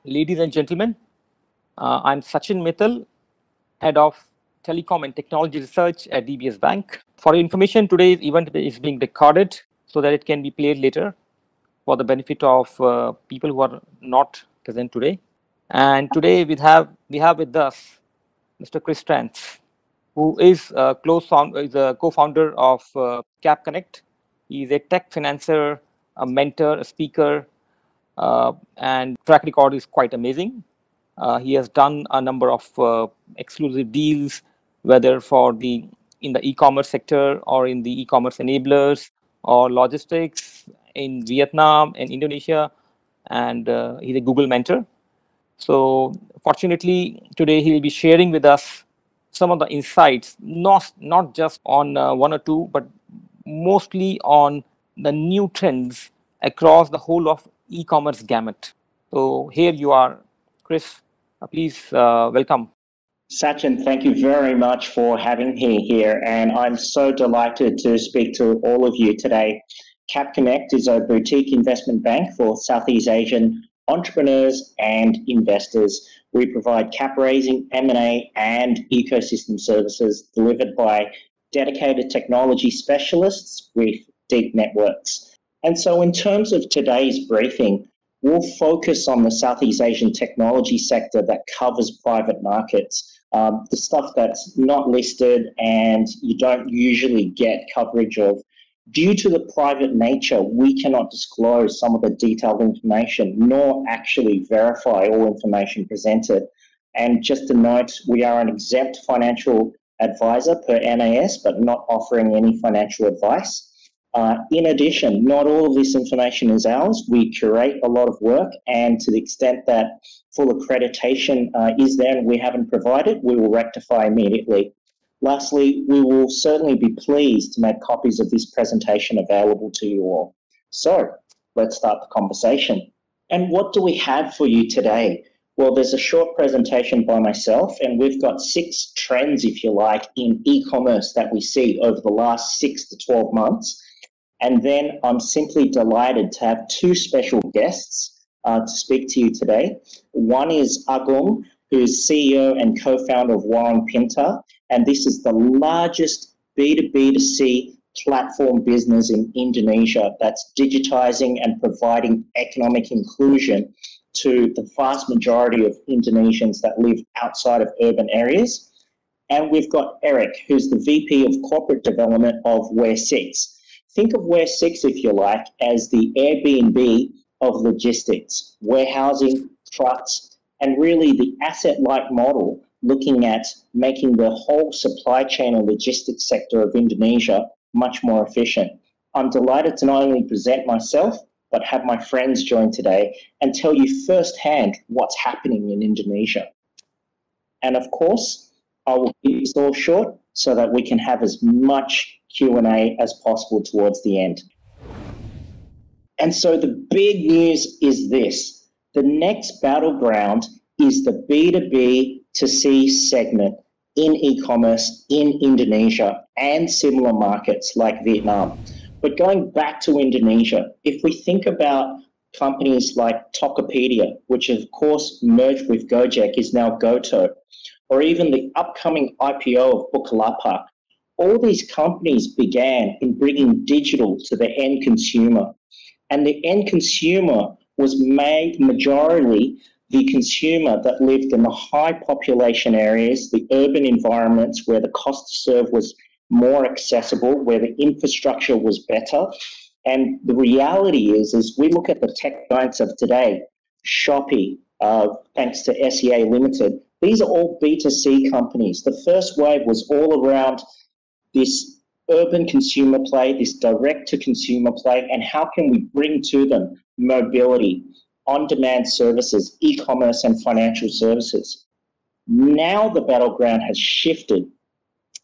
Ladies and gentlemen, I'm Sachin Mittal, Head of Telecom and Technology Research at DBS Bank. For your information, today's event is being recorded so that it can be played later for the benefit of people who are not present today. And today we have with us Mr. Chris Trantz, who is is a co-founder of CapConnect. He is a tech financer, a mentor, a speaker, and track record is quite amazing. He has done a number of exclusive deals, whether in the e-commerce sector or in the e-commerce enablers or logistics in Vietnam and Indonesia, and he's a Google mentor. So fortunately, today he will be sharing with us some of the insights, not just on one or two, but mostly on the new trends across the whole of e-commerce gamut. So here you are, Chris. Please welcome. Sachin, thank you very much for having me here, and I'm so delighted to speak to all of you today. CapConnect is a boutique investment bank for Southeast Asian entrepreneurs and investors. We provide cap raising, M&A, and ecosystem services delivered by dedicated technology specialists with deep networks. And so in terms of today's briefing, we'll focus on the Southeast Asian technology sector that covers private markets, the stuff that's not listed and you don't usually get coverage of. Due to the private nature, we cannot disclose some of the detailed information, nor actually verify all information presented. And just to note, we are an exempt financial advisor per NAS, but not offering any financial advice. In addition, not all of this information is ours. We curate a lot of work, and to the extent that full accreditation is there and we haven't provided, we will rectify immediately. Lastly, we will certainly be pleased to make copies of this presentation available to you all. So let's start the conversation. And what do we have for you today? Well, there's a short presentation by myself, and we've got 6 trends, if you like, in e-commerce that we see over the last 6 to 12 months. And then I'm simply delighted to have 2 special guests to speak to you today. One is Agung, who's CEO and co-founder of Warung Pintar, and this is the largest B2B2C platform business in Indonesia that's digitizing and providing economic inclusion to the vast majority of Indonesians that live outside of urban areas. And we've got Eric, who's the VP of Corporate Development of Waresix. Think of Waresix, if you like, as the Airbnb of logistics, warehousing, trucks, and really the asset-light model looking at making the whole supply chain and logistics sector of Indonesia much more efficient. I'm delighted to not only present myself, but have my friends join today and tell you firsthand what's happening in Indonesia. And of course, I will keep this all short so that we can have as much Q&A as possible towards the end. And so the big news is this. The next battleground is the B2B2C segment in e-commerce in Indonesia and similar markets like Vietnam. But going back to Indonesia, if we think about companies like Tokopedia, which of course merged with Gojek, is now Goto, or even the upcoming IPO of Bukalapak, all these companies began in bringing digital to the end consumer. And the end consumer was made majority the consumer that lived in the high population areas, the urban environments where the cost to serve was more accessible, where the infrastructure was better. And the reality is we look at the tech giants of today, Shopee, thanks to SEA Limited, these are all B2C companies. The first wave was all around this urban consumer play, this direct-to-consumer play, and how can we bring to them mobility, on-demand services, e-commerce, and financial services. Now the battleground has shifted,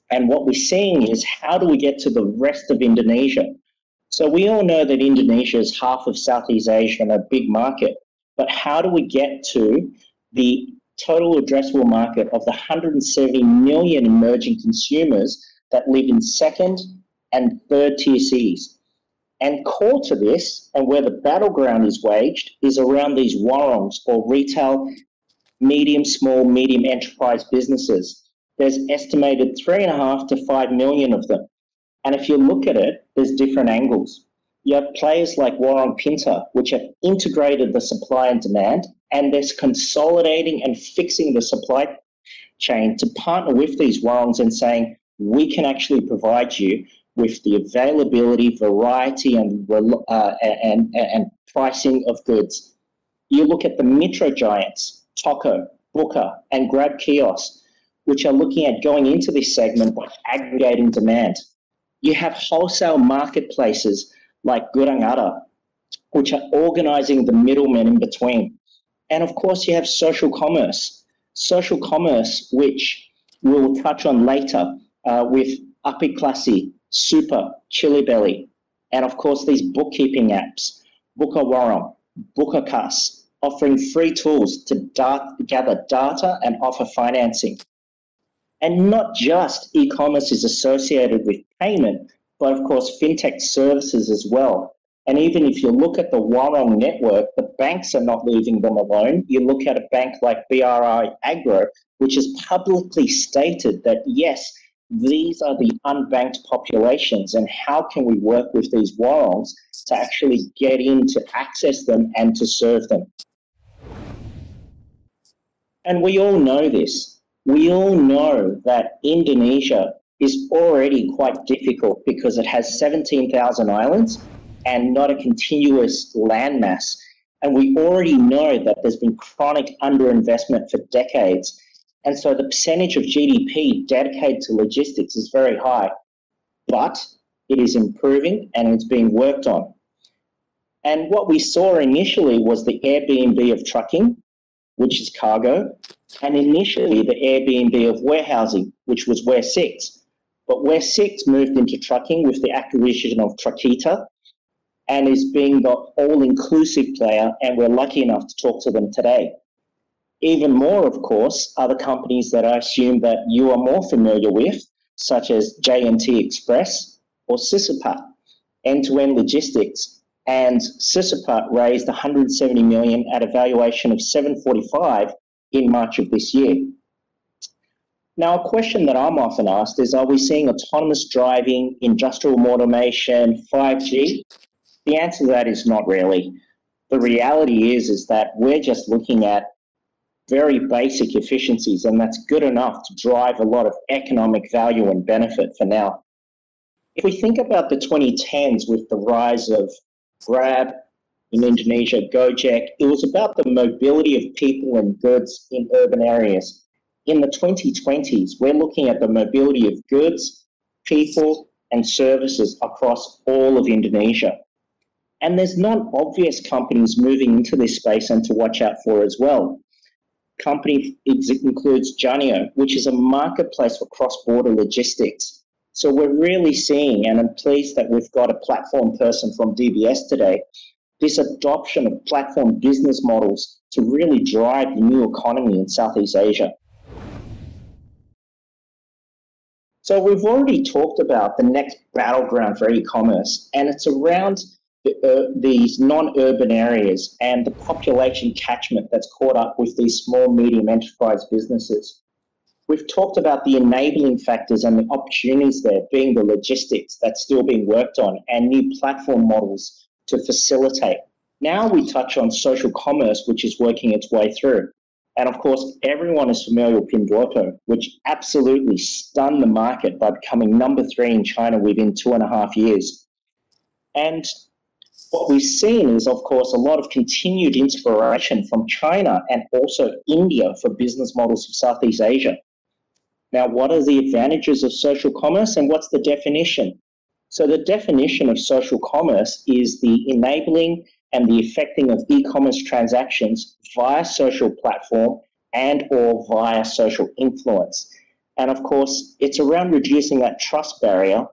and what we're seeing is how do we get to the rest of Indonesia? So we all know that Indonesia is half of Southeast Asia and a big market, but how do we get to the total addressable market of the 170 million emerging consumers that live in second and third tier cities? And core to this, and where the battleground is waged, is around these warungs, or retail, medium, small, medium enterprise businesses. There's estimated 3.5 to 5 million of them. And if you look at it, there's different angles. You have players like Warung Pintar, which have integrated the supply and demand, and they're consolidating and fixing the supply chain to partner with these warungs and saying, we can actually provide you with the availability, variety, and pricing of goods. You look at the Mitra giants, Toko, Booker, and Grab Kiosk, which are looking at going into this segment by aggregating demand. You have wholesale marketplaces like Gurangada, which are organizing the middlemen in between. And of course, you have social commerce. Social commerce, which we'll touch on later with Apiklassi, Super, Chili Belly, and of course these bookkeeping apps, Booker Warung, Booker Kas, offering free tools to gather data and offer financing. And not just e-commerce is associated with payment, but of course fintech services as well. And even if you look at the Warung network, the banks are not leaving them alone. You look at a bank like BRI Agro, which has publicly stated that, yes, these are the unbanked populations, and how can we work with these warungs to actually get in to access them and to serve them? And we all know this. We all know that Indonesia is already quite difficult because it has 17,000 islands and not a continuous landmass. And we already know that there's been chronic underinvestment for decades. And so the percentage of GDP dedicated to logistics is very high, but it is improving and it's being worked on. And what we saw initially was the Airbnb of trucking, which is cargo, and initially the Airbnb of warehousing, which was Waresix. But Waresix moved into trucking with the acquisition of Truckita and is being the all-inclusive player, and we're lucky enough to talk to them today. Even more, of course, are the companies that I assume that you are more familiar with, such as J&T Express or Sisapat, end-to-end logistics. And Sisapat raised 170 million at a valuation of 745 in March of this year. Now, a question that I'm often asked is, are we seeing autonomous driving, industrial automation, 5G? The answer to that is not really. The reality is that we're just looking at very basic efficiencies, and that's good enough to drive a lot of economic value and benefit for now. If we think about the 2010s with the rise of Grab in Indonesia, Gojek, it was about the mobility of people and goods in urban areas. In the 2020s, we're looking at the mobility of goods, people, and services across all of Indonesia. And there's non-obvious companies moving into this space and to watch out for as well. Company includes Janio, which is a marketplace for cross-border logistics. So we're really seeing, and I'm pleased that we've got a platform person from DBS today, this adoption of platform business models to really drive the new economy in Southeast Asia. So we've already talked about the next battleground for e-commerce, and it's around these non-urban areas and the population catchment that's caught up with these small, medium enterprise businesses. We've talked about the enabling factors and the opportunities there being the logistics that's still being worked on and new platform models to facilitate. Now we touch on social commerce, which is working its way through. And of course, everyone is familiar with Pinduoduo, which absolutely stunned the market by becoming #3 in China within 2.5 years. And what we've seen is, of course, a lot of continued inspiration from China and also India for business models of Southeast Asia. Now, what are the advantages of social commerce and what's the definition? So the definition of social commerce is the enabling and the effecting of e-commerce transactions via social platform and or via social influence. And of course, it's around reducing that trust barrier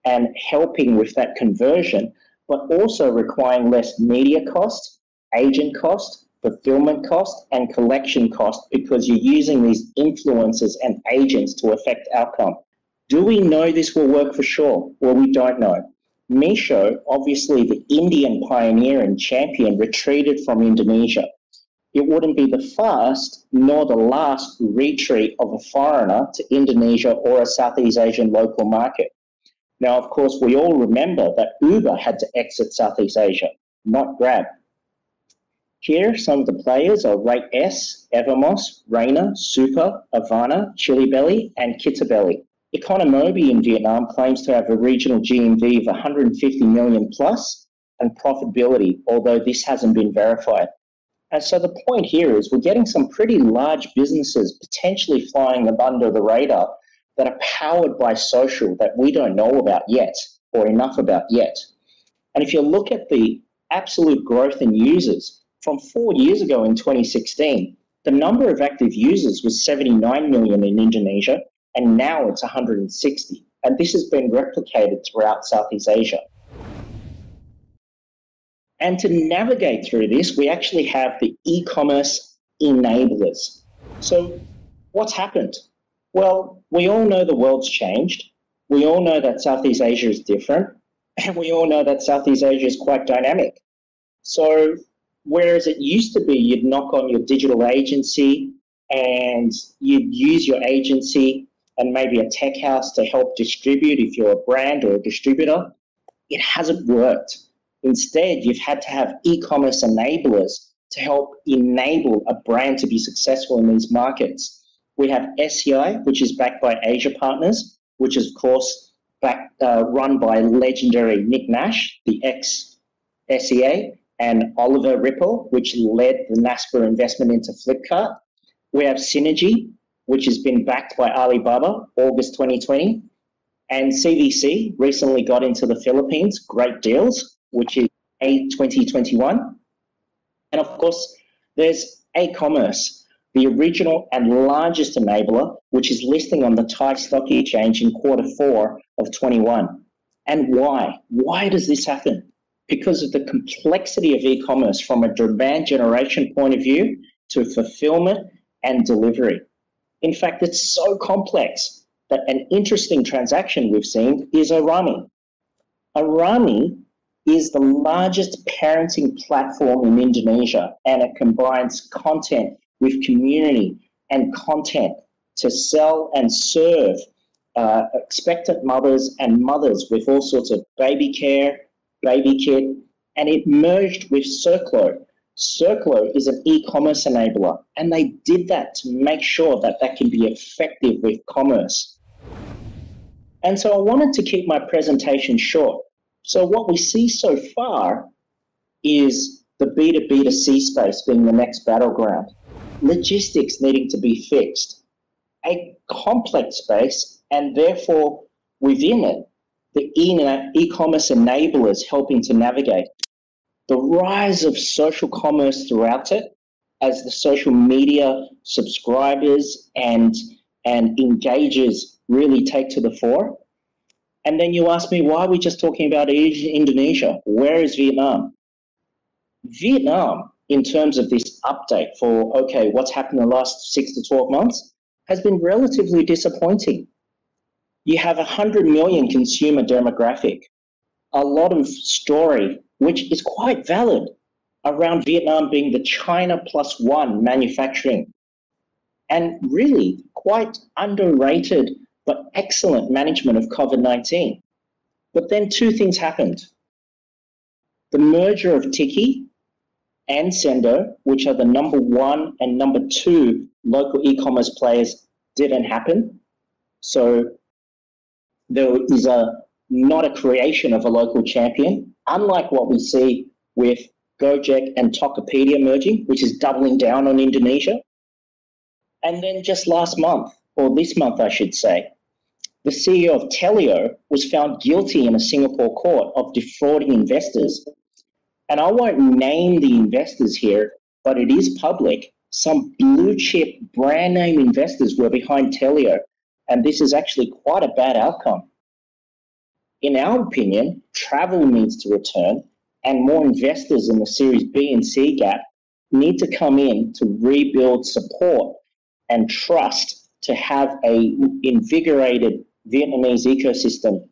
and helping with that conversion, but also requiring less media cost, agent cost, fulfillment cost, and collection cost because you're using these influencers and agents to affect outcome. Do we know this will work for sure? Well, we don't know. Misho, obviously the Indian pioneer and champion, retreated from Indonesia. It wouldn't be the first nor the last retreat of a foreigner to Indonesia or a Southeast Asian local market. Now, of course, we all remember that Uber had to exit Southeast Asia, not Grab. Here, some of the players are Rate S, Evermos, Rainer, Super, Avana, Chili Belly, and Kitabelly. Economobi in Vietnam claims to have a regional GMV of 150 million plus and profitability, although this hasn't been verified. And so the point here is we're getting some pretty large businesses potentially flying under the radar that are powered by social that we don't know about yet or enough about yet. And if you look at the absolute growth in users, from 4 years ago in 2016, the number of active users was 79 million in Indonesia, and now it's 160. And this has been replicated throughout Southeast Asia. And to navigate through this, we actually have the e-commerce enablers. So what's happened? Well, we all know the world's changed. We all know that Southeast Asia is different. And we all know that Southeast Asia is quite dynamic. So whereas it used to be you'd knock on your digital agency and you'd use your agency and maybe a tech house to help distribute if you're a brand or a distributor, it hasn't worked. Instead, you've had to have e-commerce enablers to help enable a brand to be successful in these markets. We have SEI, which is backed by Asia Partners, which is, of course, run by legendary Nick Nash, the ex-SEA, and Oliver Ripple, which led the Naspers investment into Flipkart. We have Synergy, which has been backed by Alibaba, August 2020. And CVC recently got into the Philippines, Great Deals, which is May 2021. And of course, there's Ecommerce, the original and largest enabler, which is listing on the Thai Stock Exchange in Q4 of 21. And why? Why does this happen? Because of the complexity of e-commerce from a demand generation point of view to fulfillment and delivery. In fact, it's so complex that an interesting transaction we've seen is Arami. Arami is the largest parenting platform in Indonesia, and it combines content with community and content to sell and serve expectant mothers and mothers with all sorts of baby care, baby kit, and it merged with Circlo. Circlo is an e-commerce enabler, and they did that to make sure that that can be effective with commerce. And so I wanted to keep my presentation short. So what we see so far is the B2B2C space being the next battleground, logistics needing to be fixed, a complex space, and therefore within it, the e-commerce enablers helping to navigate. The rise of social commerce throughout it as the social media subscribers and engagers really take to the fore. And then you ask me, why are we just talking about Indonesia? Where is Vietnam? Vietnam, in terms of this update for, okay, what's happened in the last 6 to 12 months, has been relatively disappointing. You have 100 million consumer demographic, a lot of story, which is quite valid, around Vietnam being the China +1 manufacturing, and really quite underrated but excellent management of COVID-19. But then two things happened. The merger of Tiki and Sendo, which are the number 1 and number 2 local e-commerce players, didn't happen. So there is not a creation of a local champion, unlike what we see with Gojek and Tokopedia merging, which is doubling down on Indonesia. And then just last month, or this month I should say, the CEO of Telio was found guilty in a Singapore court of defrauding investors. And I won't name the investors here, but it is public. Some blue chip brand name investors were behind Telio, and this is actually quite a bad outcome. In our opinion, travel needs to return, and more investors in the Series B and C gap need to come in to rebuild support and trust to have a invigorated Vietnamese ecosystem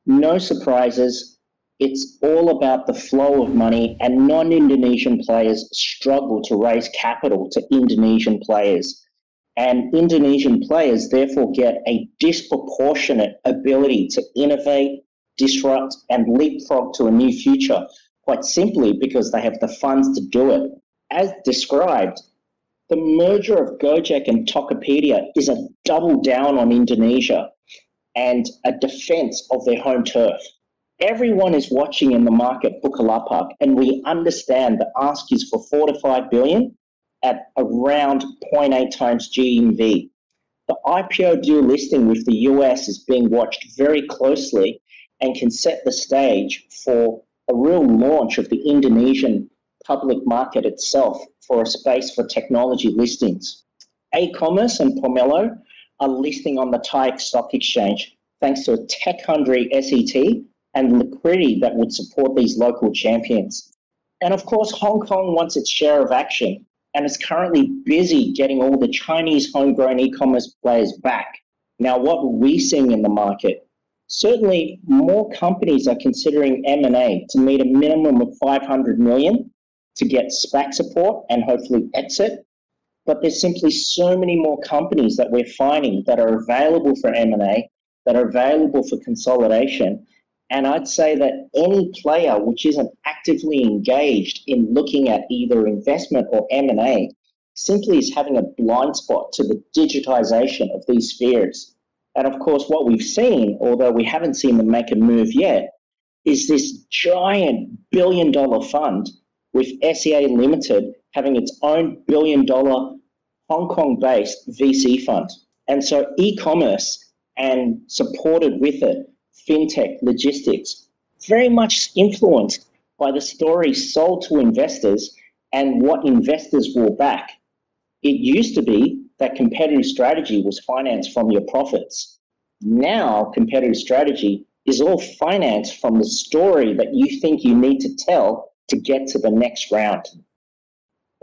No surprises. It's all about the flow of money, and non-Indonesian players struggle to raise capital to Indonesian players. And Indonesian players therefore get a disproportionate ability to innovate, disrupt, and leapfrog to a new future, quite simply because they have the funds to do it. As described, the merger of Gojek and Tokopedia is a double down on Indonesia and a defense of their home turf. Everyone is watching in the market Bukalapak, and we understand the ask is for 4 to 5 billion at around 0.8 times GMV. The IPO dual listing with the US is being watched very closely and can set the stage for a real launch of the Indonesian public market itself for a space for technology listings. Ecommerce and Pomelo are listing on the Thai Stock Exchange thanks to a tech-hungry SET and liquidity that would support these local champions. And of course, Hong Kong wants its share of action and is currently busy getting all the Chinese homegrown e-commerce players back. Now, what are we seeing in the market? Certainly, more companies are considering M&A to meet a minimum of 500 million to get SPAC support and hopefully exit. But there's simply so many more companies that we're finding that are available for M&A, that are available for consolidation. And I'd say that any player which isn't actively engaged in looking at either investment or M&A simply is having a blind spot to the digitization of these spheres. And of course, what we've seen, although we haven't seen them make a move yet, is this giant billion-dollar fund with SEA Limited having its own billion-dollar Hong Kong-based VC fund. And so e-commerce and supported with it, fintech, logistics, very much influenced by the story sold to investors and what investors will back. It used to be that competitive strategy was financed from your profits. Now, competitive strategy is all financed from the story that you think you need to tell to get to the next round.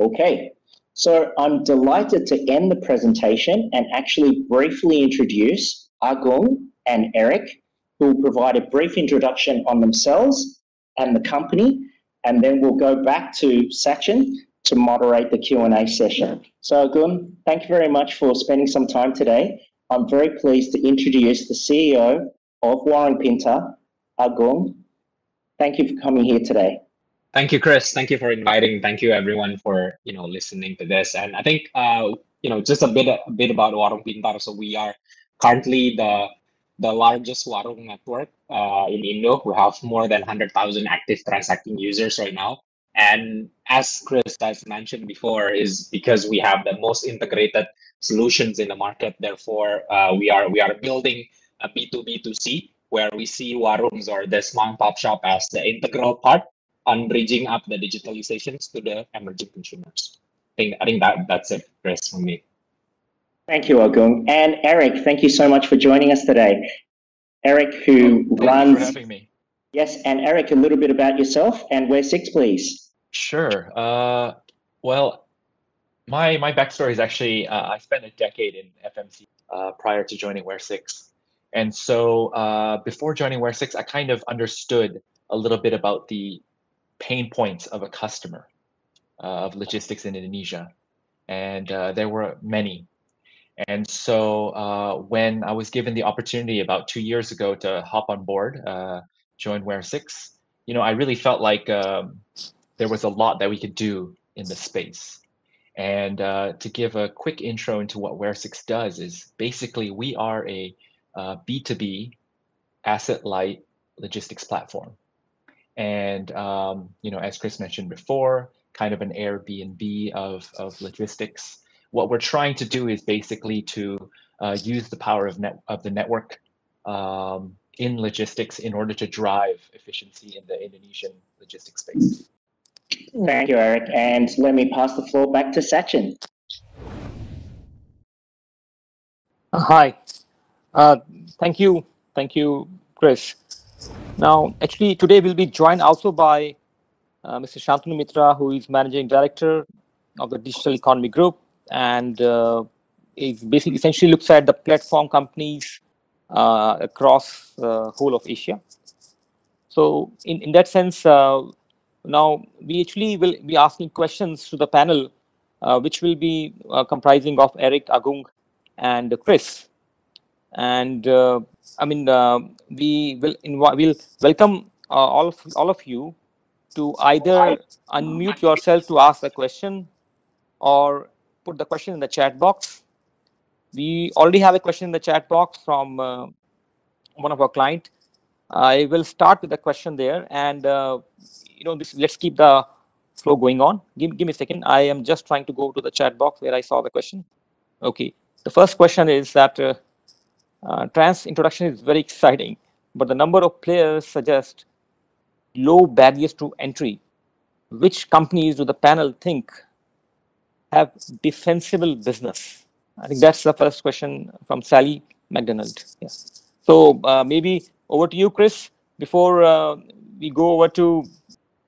Okay, so I'm delighted to end the presentation and actually briefly introduce Agung and Eric, who will provide a brief introduction on themselves and the company, and then we'll go back to Sachin to moderate the Q&A session. So Agung, thank you very much for spending some time today. I'm very pleased to introduce the CEO of Warung Pintar, Agung. Thank you for coming here today. Thank you, Chris. Thank you for inviting. Thank you, everyone, for listening to this. And I think just a bit about Warung Pintar. So we are currently the largest Warung network in Indo. We have more than 100,000 active transacting users right now. And as Chris has mentioned before, is because we have the most integrated solutions in the market. Therefore, we are building a B2B2C where we see Warungs or this mom pop shop as the integral part on bridging up the digitalizations to the emerging consumers. I think that's it, Chris, from me. Thank you, Agung. And Eric, thank you so much for joining us today. Eric, who runs... Thank you for having me. Yes, and Eric, a little bit about yourself and Waresix, please. Sure. Well, my backstory is actually I spent a decade in FMC prior to joining Waresix. And so before joining Waresix, I kind of understood a little bit about the pain points of a customer of logistics in Indonesia. And there were many. And so when I was given the opportunity about 2 years ago to hop on board, join Waresix, I really felt like there was a lot that we could do in the space. And to give a quick intro into what Waresix does is basically we are a B2B asset-light logistics platform. And as Chris mentioned before, kind of an Airbnb of logistics. What we're trying to do is basically to use the power of the network in logistics in order to drive efficiency in the Indonesian logistics space. Thank you, Eric. And let me pass the floor back to Sachin. Hi. Thank you, Chris. Now, actually, today we'll be joined also by Mr. Santanu Mitra, who is Managing Director of the Digital Economy Group, and it basically essentially looks at the platform companies across the whole of Asia. So in that sense, now we actually will be asking questions to the panel, which will be comprising of Eric, Agung, and Chris. And I mean, we will we'll welcome all of you to either unmute yourself to ask the question or put the question in the chat box. We already have a question in the chat box from one of our clients. I will start with the question there, and let's keep the flow going on. Give me a second. I am just trying to go to the chat box where I saw the question. Okay, the first question is that trans introduction is very exciting, but the number of players suggest low barriers to entry. Which companies do the panel think have defensible business? I think that's the first question from Sally McDonald. Yeah. So maybe over to you, Chris, before we go over to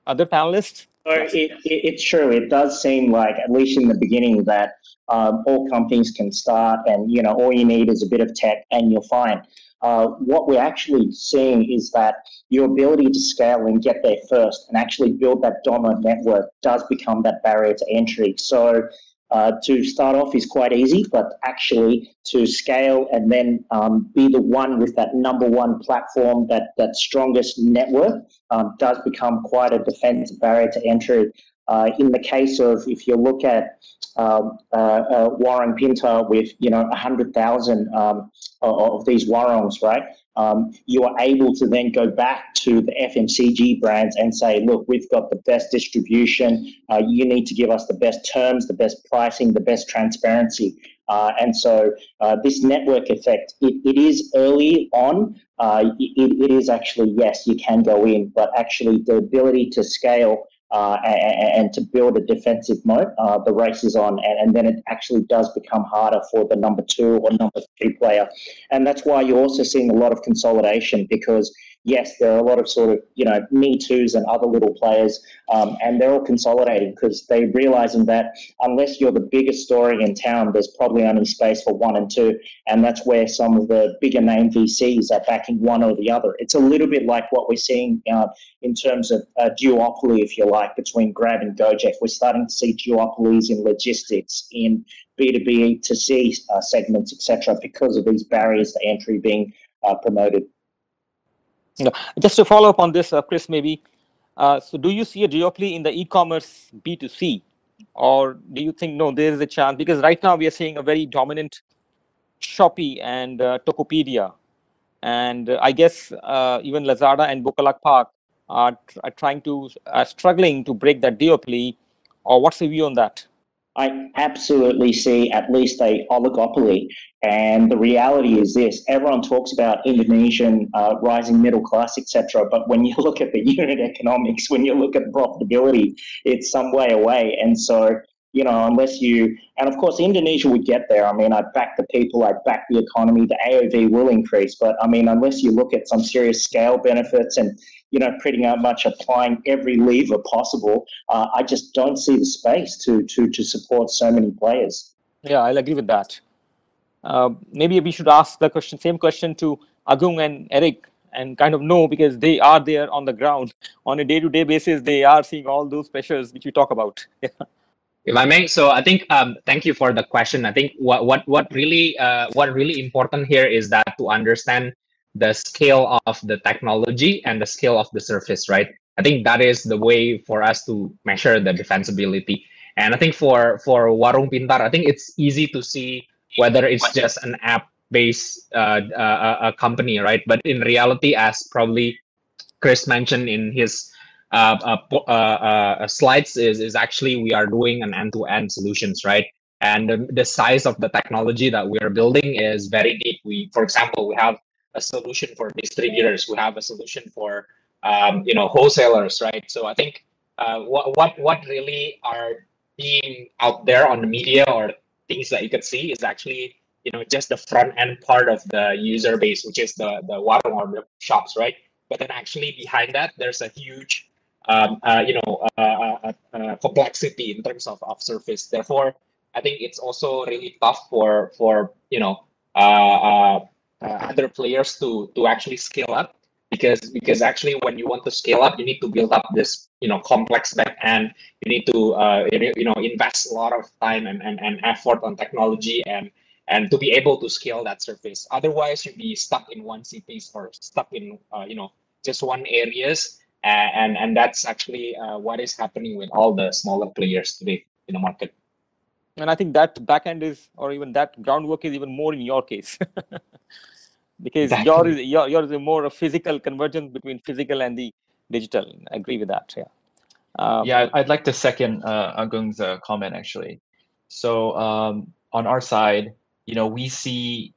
other panelists. So it's true. It does seem like, at least in the beginning, that all companies can start, and all you need is a bit of tech, and you're fine. What we're actually seeing is that your ability to scale and get there first, and actually build that dominant network, does become that barrier to entry. So to start off is quite easy, but actually to scale and then be the one with that number one platform, that strongest network, does become quite a defensive barrier to entry. In the case of, if you look at Warung Pintar with 100,000 of these warungs, right? You are able to then go back to the FMCG brands and say, look, we've got the best distribution. You need to give us the best terms, the best pricing, the best transparency. And so this network effect, it is early on. It is actually, yes, you can go in, but actually the ability to scale and to build a defensive moat, the race is on, and then it actually does become harder for the number 2 or number 3 player. And that's why you're also seeing a lot of consolidation, because yes, there are a lot of sort of, Me Too's and other little players, and they're all consolidating because they're realizing that unless you're the biggest story in town, there's probably only space for 1 and 2. And that's where some of the bigger name VCs are backing one or the other. It's a little bit like what we're seeing in terms of duopoly, if you like, between Grab and Gojek. We're starting to see duopolies in logistics, in B2B to C segments, etc., because of these barriers to entry being promoted. Just to follow up on this, Chris, maybe. So do you see a duopoly in the e-commerce B2C? Or do you think, no, there is a chance? Because right now we are seeing a very dominant Shopee and Tokopedia. And I guess even Lazada and Bukalapak are struggling to break that duopoly. Or what's your view on that? I absolutely see at least a oligopoly. And the reality is this: everyone talks about Indonesian rising middle class, etc. But when you look at the unit economics, when you look at profitability, it's some way away. And so, unless you, and of course, Indonesia would get there. I mean, I back the people, I back the economy, the AOV will increase. But I mean, unless you look at some serious scale benefits and, pretty much applying every lever possible, I just don't see the space to support so many players. Yeah, I'll agree with that. Maybe we should ask the same question to Agung and Eric, and kind of know, because they are there on the ground on a day-to-day basis. They are seeing all those pressures which we talk about. If I may, so I think thank you for the question. I think what really important here is that to understand the scale of the technology and the scale of the service, right? I think that is the way for us to measure the defensibility. And I think for Warung Pintar, I think it's easy to see whether it's just an app-based a company, right? But in reality, as probably Chris mentioned in his slides, is actually we are doing an end-to-end solutions, right? And the size of the technology that we are building is very deep. For example, we have a solution for distributors. We have a solution for wholesalers, right? So I think what really are being out there on the media or things that you could see is actually just the front end part of the user base, which is the warung or the shops, right? But then actually behind that, there's a huge complexity in terms of service. Therefore, I think it's also really tough for other players to actually scale up. because actually when you want to scale up, you need to build up this complex back end. You need to invest a lot of time and effort on technology and to be able to scale that surface. Otherwise, you'll be stuck in one cities or stuck in just one areas, and that's actually what is happening with all the smaller players today in the market. And I think that backend is, or even that groundwork is even more in your case, because Exactly. yours is more a physical convergence between physical and the digital. I agree with that. Yeah. Yeah, I'd like to second Agung's comment actually. So on our side, we see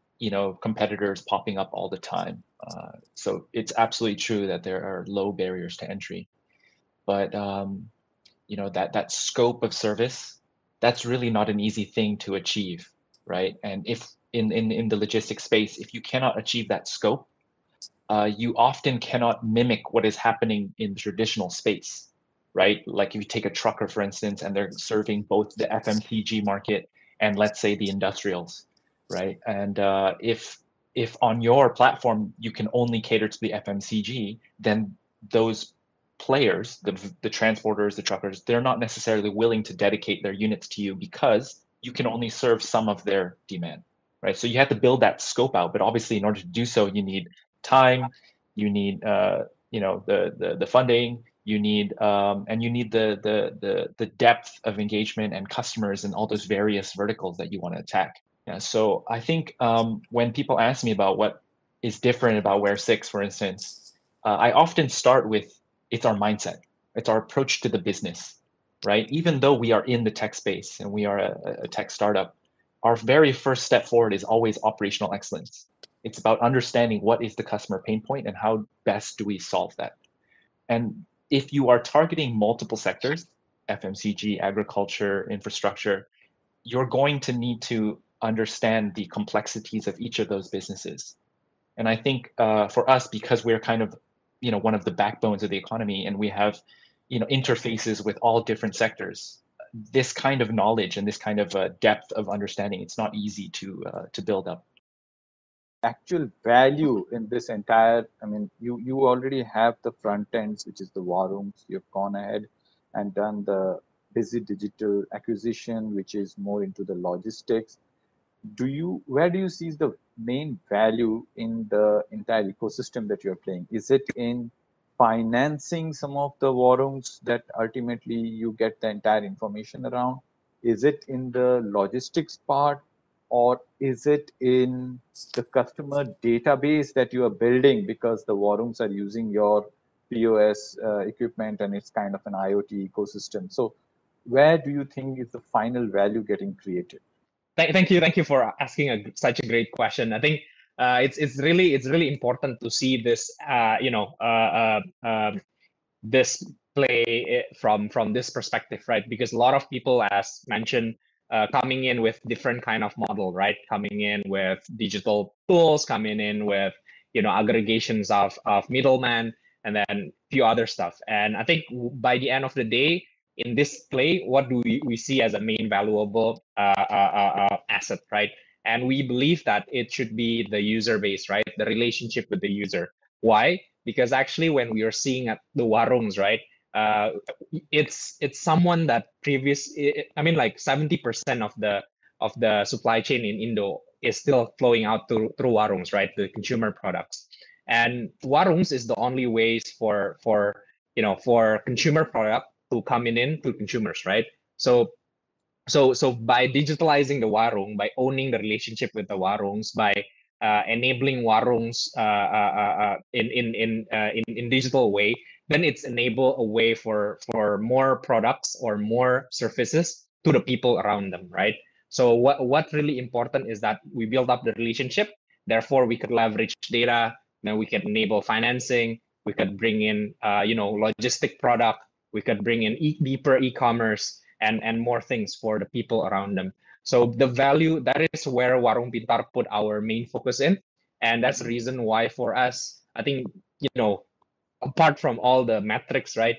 competitors popping up all the time. So it's absolutely true that there are low barriers to entry, but that scope of service, that's really not an easy thing to achieve, right? And if in the logistics space, if you cannot achieve that scope, you often cannot mimic what is happening in the traditional space, right? Like if you take a trucker, for instance, and they're serving both the FMCG market and let's say the industrials, right? And if on your platform you can only cater to the FMCG, then those players, the transporters, the truckers, they're not necessarily willing to dedicate their units to you because you can only serve some of their demand, right? So you have to build that scope out, but obviously in order to do so, you need time, you need the funding, you need and you need the depth of engagement and customers and all those various verticals that you want to attack. Yeah, so I think when people ask me about what is different about Waresix, for instance, I often start with it's our mindset, it's our approach to the business, right? Even though we are in the tech space and we are a tech startup, our very first step forward is always operational excellence. It's about understanding what is the customer pain point and how best do we solve that. And if you are targeting multiple sectors, FMCG, agriculture, infrastructure, you're going to need to understand the complexities of each of those businesses. And I think for us, because we're kind of one of the backbones of the economy, and we have interfaces with all different sectors, this kind of knowledge and this kind of depth of understanding, it's not easy to build up. Actual value in this entire, I mean, you already have the front ends, which is the Warungs. You've gone ahead and done the busy digital acquisition, which is more into the logistics. Where do you see the main value in the entire ecosystem that you're playing? Is it in financing some of the Warungs that ultimately you get the entire information around? Is it in the logistics part, or is it in the customer database that you are building because the Warungs are using your POS equipment and it's kind of an IoT ecosystem? So where do you think is the final value getting created? Thank you for asking such a great question. I think it's really important to see this this play from this perspective, right? Because a lot of people, as mentioned, coming in with different kind of model, right? Coming in with digital tools, coming in with aggregations of middlemen, and then few other stuff. And I think by the end of the day, in this play, what do we see as a main valuable asset, right? And we believe that it should be the user base, right? The relationship with the user. Why? Because actually, when we are seeing at the warungs, right, it's someone that I mean, like 70% of the supply chain in Indo is still flowing out through warungs, right? The consumer products, and warungs is the only ways for consumer product to come in to consumers, right? So by digitalizing the warung, by owning the relationship with the warungs, by enabling warungs in digital way, then it's enable a way for more products or more services to the people around them, right? So what really important is that we build up the relationship. Therefore, we could leverage data. Then we can enable financing. We could bring in logistic product. We could bring in deeper e-commerce and more things for the people around them. So the value, that is where Warung Pintar put our main focus in. And that's the reason why for us, I think, apart from all the metrics, right,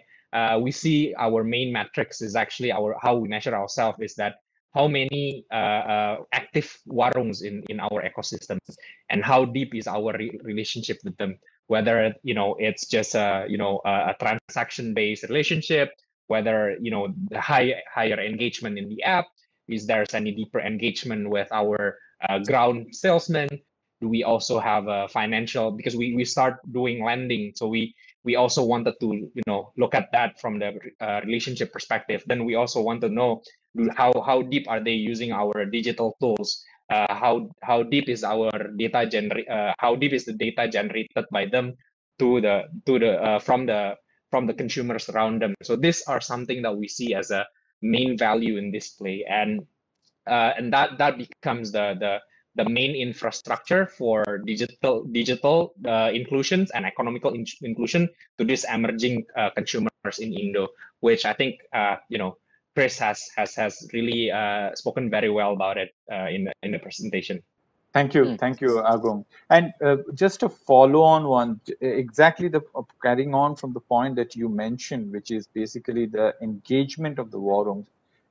we see our main metrics is actually how we measure ourselves is that how many active warungs in our ecosystem and how deep is our relationship with them. whether it's just a a transaction-based relationship, whether the higher engagement in the app, is there's any deeper engagement with our ground salesmen. Do we also have a financial, because we start doing lending, so we also wanted to look at that from the relationship perspective. Then we also want to know how deep are they using our digital tools, how deep is our data how deep is the data generated by them from the consumers around them. So these are something that we see as a main value in this play, and that becomes the main infrastructure for digital inclusions and economical inclusion to these emerging consumers in Indo, which I think Chris has really spoken very well about it in the presentation. Thank you, Agum. And just to follow on one, exactly carrying on from the point that you mentioned, which is basically the engagement of the Warungs.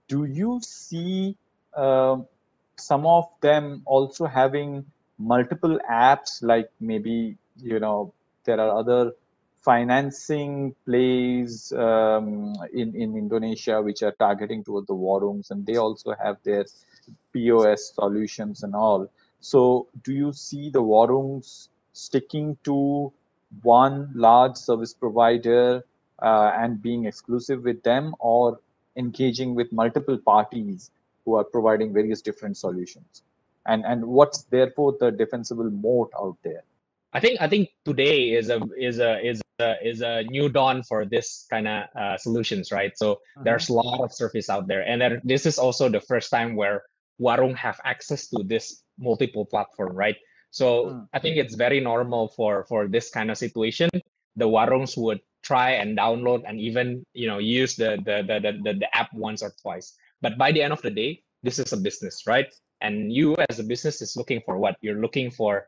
Do you see some of them also having multiple apps, like maybe there are other financing plays in Indonesia which are targeting toward the Warungs, and they also have their POS solutions and all. So do you see the Warungs sticking to one large service provider and being exclusive with them, or engaging with multiple parties who are providing various different solutions? And what's therefore the defensible moat out there? I think today is a new dawn for this kind of solutions, right? So there's a lot of service out there, and this is also the first time where Warung have access to this multiple platform, right? So I think it's very normal for this kind of situation. The Warungs would try and download and even use the app once or twice. But by the end of the day, this is a business, right? And you as a business is looking for what? You're looking for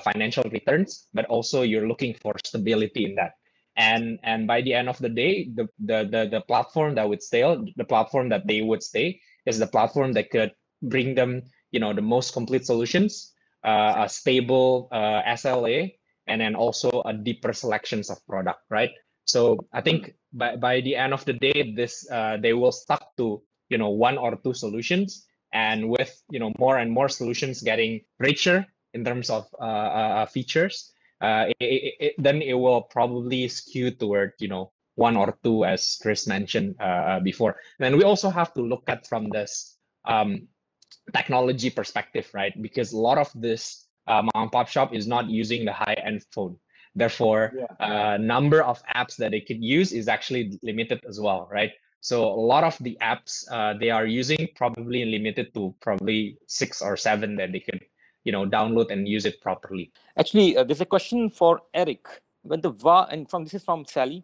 financial returns, but also you're looking for stability in that. And by the end of the day, the platform that would the platform that they would stay is the platform that could bring them the most complete solutions, a stable SLA, and then also a deeper selections of product, right? So I think by the end of the day, this they will stuck to one or two solutions, and with more and more solutions getting richer in terms of features, then it will probably skew toward one or two, as Chris mentioned before. Then we also have to look at from this technology perspective, right? Because a lot of this mom and pop shop is not using the high-end phone. Therefore, number of apps that they could use is actually limited as well, right? So a lot of the apps they are using probably limited to probably 6 or 7 that they could download and use it properly. Actually, there's a question for Eric. This is from Sally.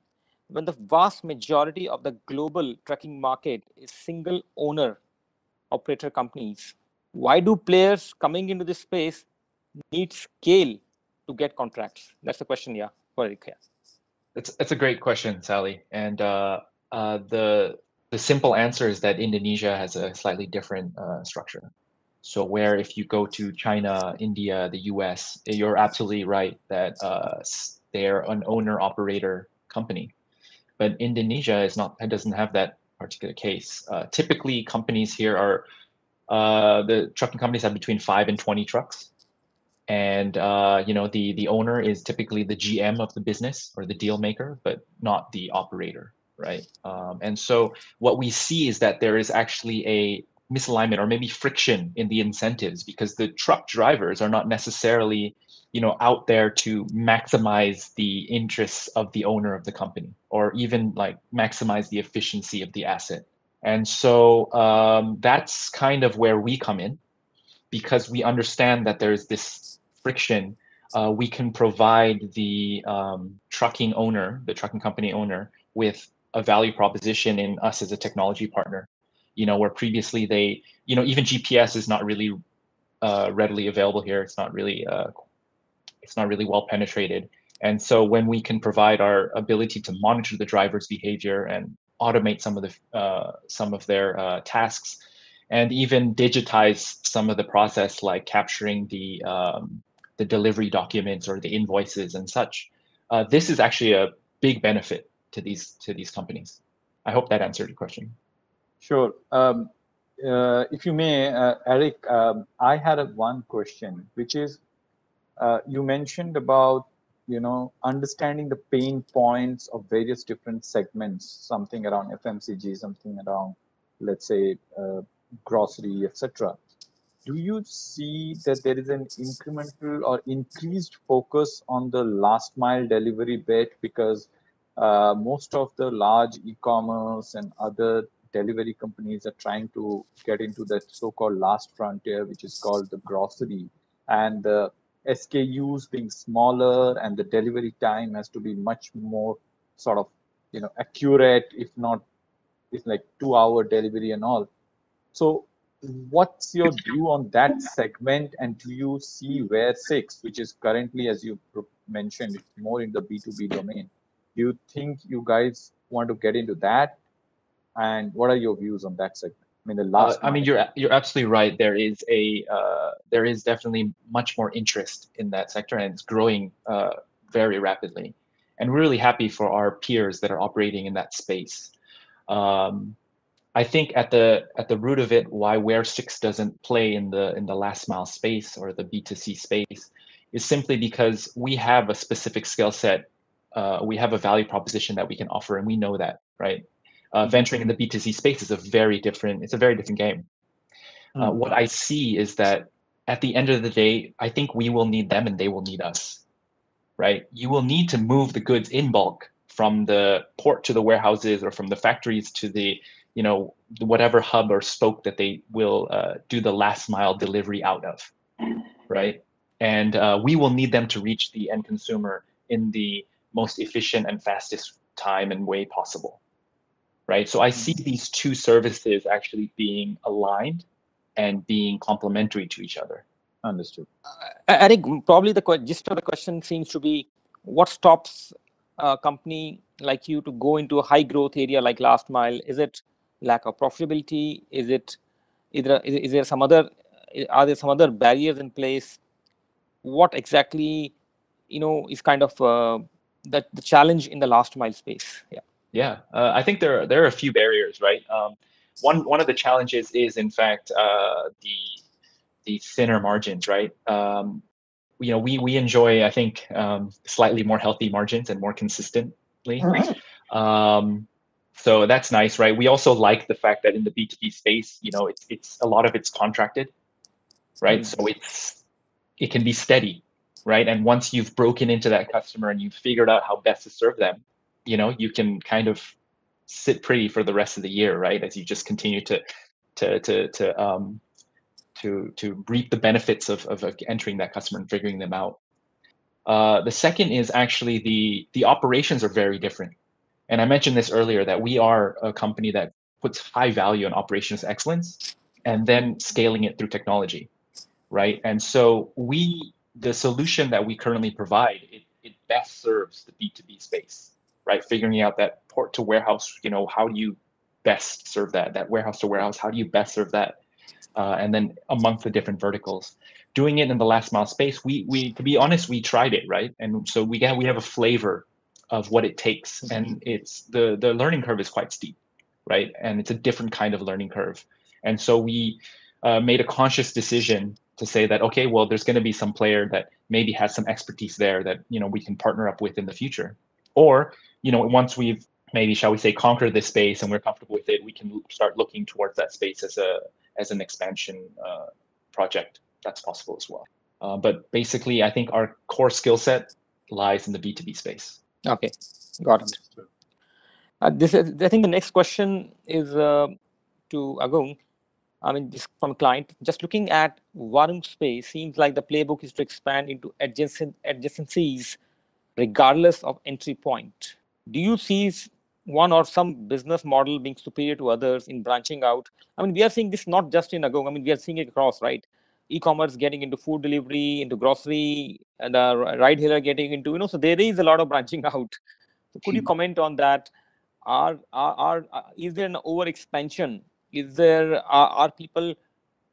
When the vast majority of the global trucking market is single owner operator companies, why do players coming into this space need scale to get contracts? That's the question, for Eric. It's a great question, Sally. And the simple answer is that Indonesia has a slightly different structure. So where if you go to China, India, the US, you're absolutely right that they're an owner-operator company. But Indonesia doesn't have that particular case. Typically, companies here are the trucking companies have between 5 and 20 trucks, and the owner is typically the GM of the business or the deal maker, but not the operator, right? And so what we see is that there is actually a misalignment or maybe friction in the incentives, because the truck drivers are not necessarily out there to maximize the interests of the owner of the company, or even like maximize the efficiency of the asset. And so that's kind of where we come in, because we understand that there's this friction. We can provide the trucking company owner, with a value proposition in us as a technology partner. Where previously they, even GPS is not really readily available here. It's not really well penetrated. And so when we can provide our ability to monitor the driver's behavior and automate some of their tasks, and even digitize some of the process, like capturing the the delivery documents or the invoices and such. This is actually a big benefit to these companies. I hope that answered your question. Sure. If you may, Eric, I had one question, which is you mentioned about understanding the pain points of various different segments, something around FMCG, something around, let's say, grocery, etc. Do you see that there is an incremental or increased focus on the last mile delivery bit, because most of the large e-commerce and other delivery companies are trying to get into that so-called last frontier, which is called the grocery, and the SKUs being smaller and the delivery time has to be much more sort of accurate, if not it's like 2-hour delivery and all. So what's your view on that segment, and do you see Waresix, which is currently, as you mentioned, it's more in the B2B domain? Do you think you guys want to get into that? And what are your views on that segment? I mean, the last. I mean, you're absolutely right. There is definitely much more interest in that sector, and it's growing very rapidly. And we're really happy for our peers that are operating in that space. I think at the root of it, why Waresix doesn't play in the last mile space or the B2C space is simply because we have a specific skill set. We have a value proposition that we can offer, and we know that, right? Venturing in the B2C space is a very different game. What I see is that at the end of the day, I think we will need them and they will need us, right? You will need to move the goods in bulk from the port to the warehouses, or from the factories to the whatever hub or spoke that they will do the last mile delivery out of, right? And we will need them to reach the end consumer in the most efficient and fastest time and way possible, right? So I see these two services actually being aligned and being complementary to each other. Understood. I think probably the gist of the question seems to be, what stops a company like you to go into a high growth area like last mile? Is it lack of profitability? Is there some other, are there some other barriers in place? What exactly is kind of the challenge in the last mile space? Yeah, I think there are a few barriers, right? One of the challenges is, in fact, the thinner margins, right? We enjoy, I think, slightly more healthy margins and more consistently. So that's nice, right? We also like the fact that in the B2B space, it's a lot of it's contracted, right? So it can be steady, right? And once you've broken into that customer and you've figured out how best to serve them, you can kind of sit pretty for the rest of the year, right? As you just continue to reap the benefits of entering that customer and figuring them out. The second is actually the operations are very different. And I mentioned this earlier, that we are a company that puts high value on operations excellence and then scaling it through technology, right? And so the solution that we currently provide, it best serves the B2B space, right? Figuring out that port to warehouse, how do you best serve that warehouse to warehouse, how do you best serve that? And then amongst the different verticals. Doing it in the last mile space, we to be honest, we tried it, right? And so we have a flavor of what it takes, and it's the learning curve is quite steep, right? And it's a different kind of learning curve. And so we made a conscious decision to say that, okay, well, there's going to be some player that maybe has some expertise there that we can partner up with in the future, or once we've maybe, shall we say, conquered this space and we're comfortable with it, we can start looking towards that space as an expansion project. That's possible as well. But basically, I think our core skill set lies in the B2B space. Okay, got it. I think the next question is to Agung. I mean, this from a client. Just looking at Warung space, seems like the playbook is to expand into adjacencies, regardless of entry point. Do you see one or some business model being superior to others in branching out? I mean, we are seeing this not just in Agung. I mean, we are seeing it across, right? E-commerce getting into food delivery, into grocery, and ride hailer getting into, so there is a lot of branching out. So could you comment on that? Is there an over expansion? Are people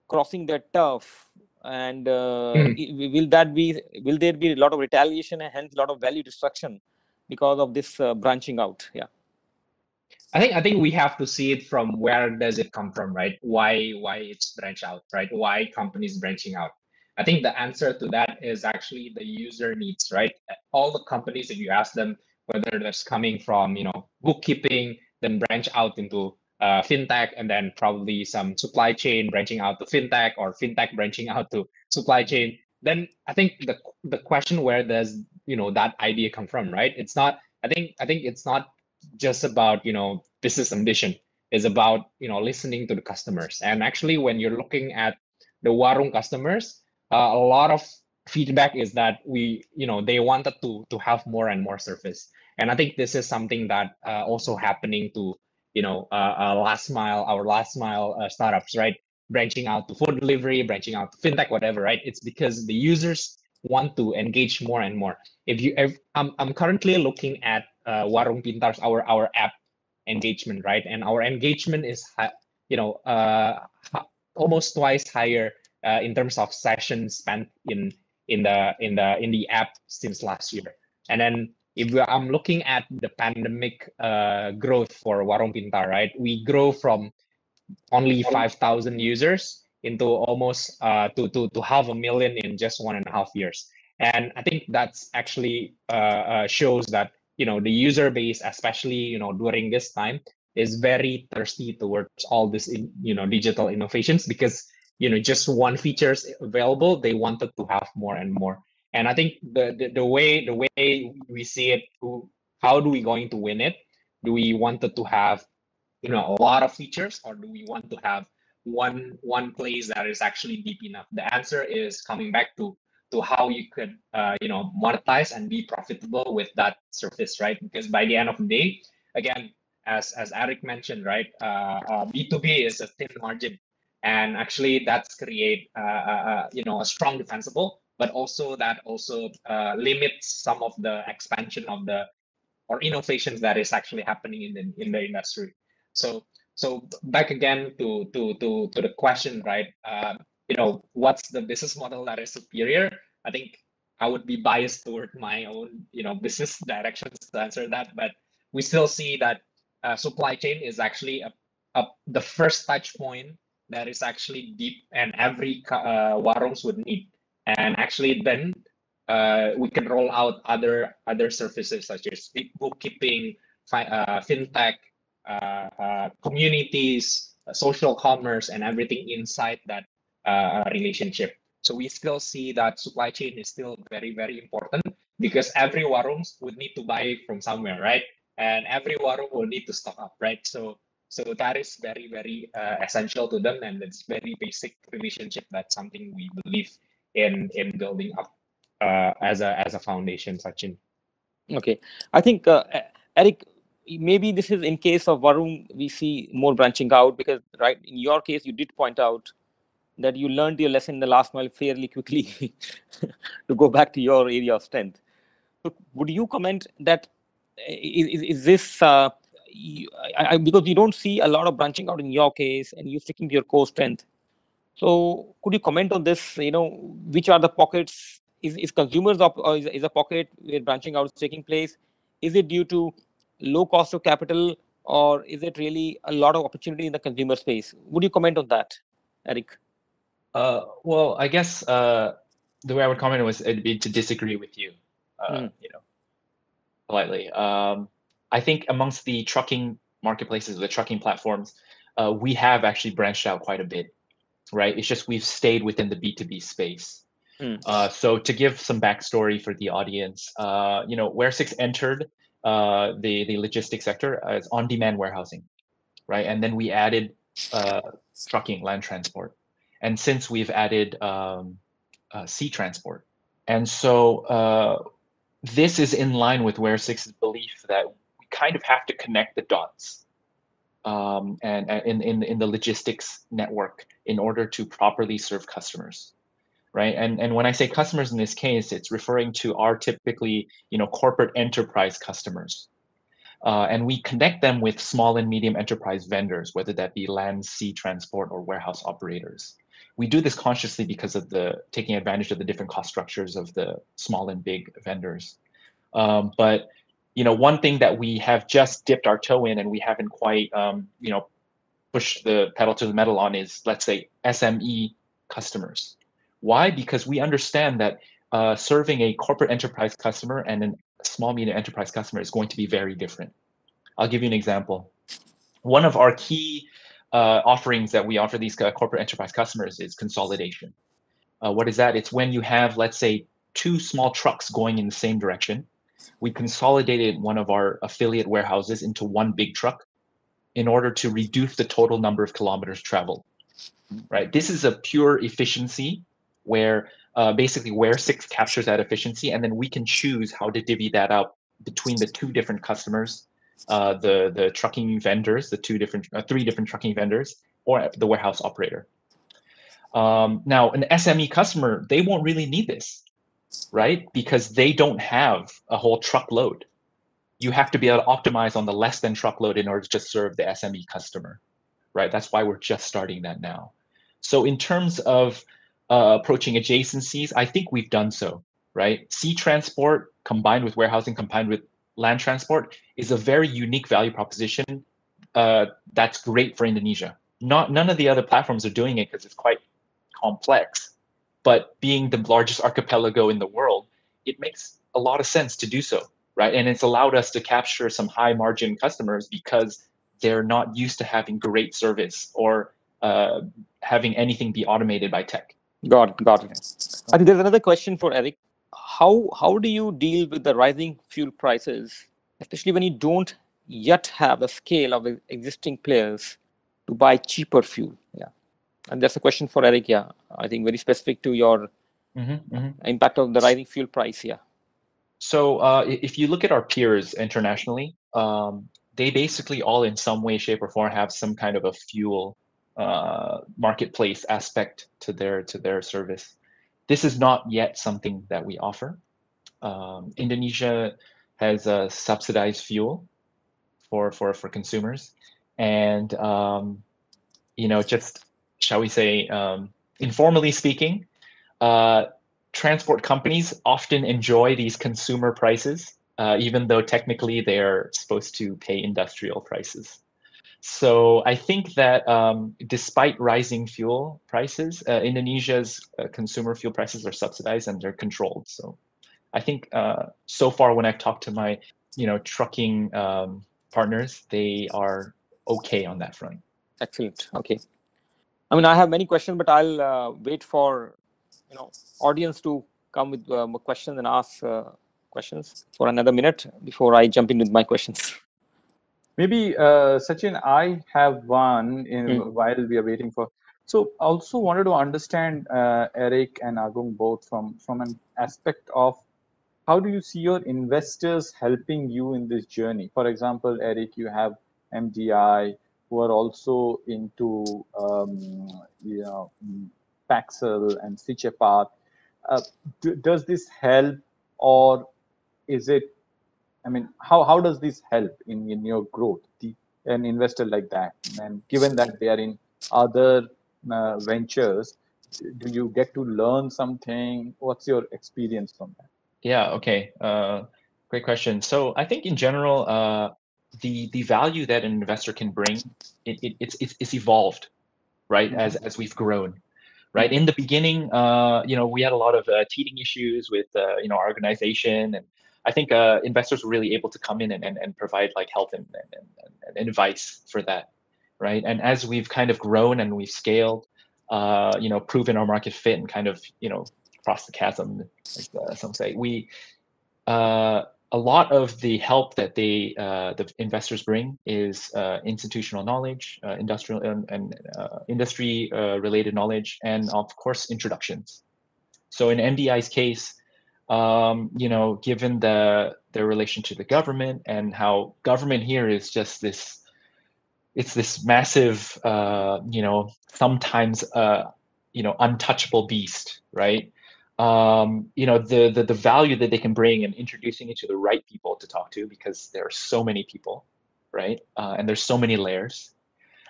crossing their turf and will there be a lot of retaliation and hence a lot of value destruction because of this branching out? Yeah. I think we have to see it from where does it come from, right? Why it's branched out, right? Why companies branching out? I think the answer to that is actually the user needs, right? All the companies, if you ask them whether that's coming from, bookkeeping, then branch out into fintech, and then probably some supply chain branching out to fintech, or fintech branching out to supply chain, then I think the question, where does that idea come from, right? It's not. I think it's not just about business ambition. Is about listening to the customers. And actually, when you're looking at the Warung customers, a lot of feedback is that they wanted to have more and more service. And I think this is something that also happening to our last mile startups, right? Branching out to food delivery, branching out to fintech, whatever, right? It's because the users want to engage more and more. I'm currently looking at Warung Pintar's our app engagement, right? And our engagement is almost twice higher in terms of sessions spent in the app since last year. And then I'm looking at the pandemic growth for Warung Pintar, right? We grow from only 5,000 users into almost to 500,000 in just 1.5 years. And I think that's actually shows that the user base, especially during this time, is very thirsty towards all this digital innovations, because just one features available, they wanted to have more and more. And I think the way we see it, how do we going to win it? Do we wanted to have a lot of features, or do we want to have one place that is actually deep enough? The answer is coming back to how you could monetize and be profitable with that service, right? Because by the end of the day, again, as Eric mentioned, right, B2B is a thin margin, and actually that's create a strong defensible, but also that also limits some of the expansion of the or innovations that is actually happening in the industry. So back again to the question, right? What's the business model that is superior? I think I would be biased toward my own business directions to answer that, but we still see that supply chain is actually the first touch point that is actually deep, and every warungs would need. And actually then we can roll out other services such as bookkeeping, fintech, communities, social commerce, and everything inside that relationship. So we still see that supply chain is still very, very important, because every warung would need to buy from somewhere, right? And every warung will need to stock up, right? So that is very, very essential to them, and it's very basic relationship. That's something we believe in building up as a foundation, Sachin. Okay, I think Eric, maybe this is in case of Warung, we see more branching out, because right in your case you did point out that you learned your lesson in the last mile fairly quickly to go back to your area of strength. So would you comment that is this because you don't see a lot of branching out in your case, and you're sticking to your core strength? So could you comment on this? Which are the pockets? Is consumers or is a pocket where branching out is taking place? Is it due to low cost of capital, or is it really a lot of opportunity in the consumer space? Would you comment on that, Eric? Well, I guess the way I would comment was it'd be to disagree with you, politely. I think amongst the trucking marketplaces, the trucking platforms, we have actually branched out quite a bit, right? It's just we've stayed within the B2B space. So to give some backstory for the audience, Waresix entered the logistics sector as on-demand warehousing, right? And then we added trucking, land transport. And since we've added sea transport. And so this is in line with Waresix's belief that we kind of have to connect the dots and in the logistics network in order to properly serve customers, right? And when I say customers in this case, it's referring to our typically corporate enterprise customers. And we connect them with small and medium enterprise vendors, whether that be land, sea transport, or warehouse operators. We do this consciously because of the taking advantage of the different cost structures of the small and big vendors. But one thing that we have just dipped our toe in and we haven't quite push the pedal to the metal on is, let's say, SME customers. Why? Because we understand that serving a corporate enterprise customer and a small medium enterprise customer is going to be very different. I'll give you an example. One of our key offerings that we offer these corporate enterprise customers is consolidation. What is that? It's when you have, let's say, 2 small trucks going in the same direction. We consolidated one of our affiliate warehouses into one big truck in order to reduce the total number of kilometers traveled, right? This is a pure efficiency where basically Waresix captures that efficiency, and then we can choose how to divvy that up between the 2 different customers, the trucking vendors, the 3 different trucking vendors, or the warehouse operator. Now, an SME customer, they won't really need this, right? Because they don't have a whole truckload. You have to be able to optimize on the less than truckload in order to just serve the SME customer, right? That's why we're just starting that now. So in terms of approaching adjacencies, I think we've done so, right? Sea transport combined with warehousing, combined with land transport is a very unique value proposition that's great for Indonesia. None of the other platforms are doing it because it's quite complex. But being the largest archipelago in the world, it makes a lot of sense to do so, right? And it's allowed us to capture some high margin customers because they're not used to having great service or having anything be automated by tech. Got it. I think there's another question for Eric. How do you deal with the rising fuel prices, especially when you don't yet have the scale of the existing players to buy cheaper fuel? Yeah. And that's a question for Eric. Yeah. I think very specific to your impact of the rising fuel price. Yeah. So if you look at our peers internationally, they basically all in some way, shape, or form have some kind of a fuel marketplace aspect to their service. This is not yet something that we offer. Indonesia has a subsidized fuel for consumers, and just shall we say, informally speaking, transport companies often enjoy these consumer prices, even though technically they're supposed to pay industrial prices. So I think that despite rising fuel prices, Indonesia's consumer fuel prices are subsidized and they're controlled. So I think so far when I've talked to my trucking partners, they are okay on that front. Excellent. Okay. I mean, I have many questions, but I'll wait for audience to come with questions and ask questions for another minute before I jump in with my questions. Maybe Sachin, I have one while we are waiting for. So also wanted to understand Eric and Agung both from an aspect of how do you see your investors helping you in this journey? For example, Eric, you have MDI who are also into Paxel and Stitch Apart. Does this help, or is it? I mean, how does this help in your growth? An investor like that, and given that they are in other ventures, do you get to learn something? What's your experience from that? Yeah. Okay. Great question. So I think in general, the value that an investor can bring, it's evolved, right? As we've grown, right? In the beginning, we had a lot of teething issues with our organization, and I think investors were really able to come in and provide like help and advice for that, right? And as we've kind of grown and we've scaled, proven our market fit and kind of crossed the chasm, as some say, we a lot of the help that the investors bring is institutional knowledge, industrial and industry related knowledge, and of course introductions. So in MDI's case, given their relation to the government and how government here is just this, it's this massive, sometimes untouchable beast, right? The value that they can bring in introducing it to the right people to talk to, because there are so many people, right? And there's so many layers.